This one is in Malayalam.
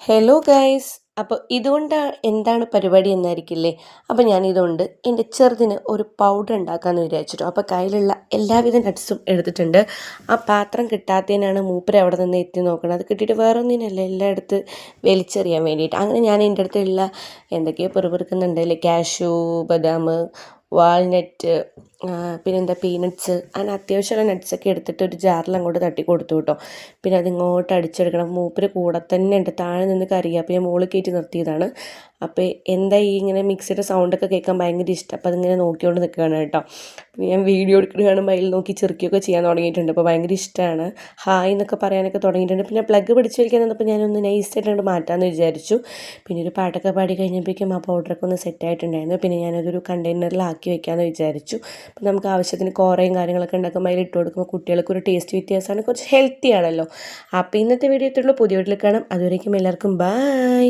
Hello guys. അപ്പോൾ ഇതുകൊണ്ട് എന്താണ് പരിപാടി എന്നായിരിക്കില്ലേ. അപ്പോൾ ഞാനിതുകൊണ്ട് എൻ്റെ ചെറുതിന് ഒരു പൗഡർ ഉണ്ടാക്കാമെന്ന് വിചാരിച്ചിട്ടു. അപ്പോൾ കയ്യിലുള്ള എല്ലാവിധ നട്ട്സും എടുത്തിട്ടുണ്ട്. ആ പാത്രം കിട്ടാത്തതിനാണ് മൂപ്പര് അവിടെ നിന്ന് എത്തി നോക്കണം. അത് കിട്ടിയിട്ട് വേറെ ഒന്നിനല്ല, എല്ലായിടത്ത് വലിച്ചെറിയാൻ വേണ്ടിയിട്ട്. അങ്ങനെ ഞാൻ എൻ്റെ അടുത്തുള്ള എന്തൊക്കെയോ പെറുപിറുക്കുന്നുണ്ടല്ലേ, കാഷ്യൂ, ബദാം, വാൾനട്ട്, പിന്നെന്താ പീനട്ട്സ്, അങ്ങനെ അത്യാവശ്യമുള്ള നട്ട്സൊക്കെ എടുത്തിട്ട് ഒരു ജാറിൽ അങ്ങോട്ട് തട്ടി കൊടുത്തു കേട്ടോ. പിന്നെ അതിങ്ങോട്ട് അടിച്ചെടുക്കണം. മൂപ്പര് കൂടെ തന്നെ ഉണ്ട്, താഴെ നിന്ന് കറിയുക. അപ്പോൾ ഞാൻ മുകളിൽ കയറ്റി നിർത്തിയതാണ്. അപ്പോൾ എന്താ ഈ ഇങ്ങനെ മിക്സിയുടെ സൗണ്ടൊക്കെ കേൾക്കാൻ ഭയങ്കര ഇഷ്ടം. അപ്പോൾ അതിങ്ങനെ നോക്കിക്കൊണ്ട് നിൽക്കുകയാണ് കേട്ടോ. ഞാൻ വീഡിയോ എടുക്കുന്നത് കാണുമ്പോൾ അതിൽ നോക്കി ചെറുക്കിയൊക്കെ ചെയ്യാൻ തുടങ്ങിയിട്ടുണ്ട്. അപ്പോൾ ഭയങ്കര ഇഷ്ടമാണ്. ഹായ് എന്നൊക്കെ പറയാനൊക്കെ തുടങ്ങിയിട്ടുണ്ട്. പിന്നെ പ്ലഗ് പിടിച്ച് വലിക്കാൻ നിന്നപ്പോൾ ഞാനൊന്ന് നൈസായിട്ട് മാറ്റാമെന്ന് വിചാരിച്ചു. പിന്നെ ഒരു പാട്ടൊക്കെ പാടി കഴിഞ്ഞപ്പോഴേക്കും ആ പൗഡറൊക്കെ ഒന്ന് സെറ്റായിട്ടുണ്ടായിരുന്നു. പിന്നെ ഞാനതൊരു കണ്ടെയ്നറിലാക്കി വെക്കാമെന്ന് വിചാരിച്ചു. അപ്പോൾ നമുക്ക് ആവശ്യത്തിന് കോറയും കാര്യങ്ങളൊക്കെ ഉണ്ടാക്കുമ്പോൾ അതിൽ ഇട്ട് കൊടുക്കുമ്പോൾ കുട്ടികൾക്ക് ഒരു ടേസ്റ്റ് വ്യത്യാസമാണ്, കുറച്ച് ഹെൽത്തി ആണല്ലോ. അപ്പോൾ ഇന്നത്തെ വീഡിയോ എത്തുള്ളൂ. പുതിയ വീട്ടിൽ കാണാം. അതുവരേക്കും എല്ലാവർക്കും ബൈ.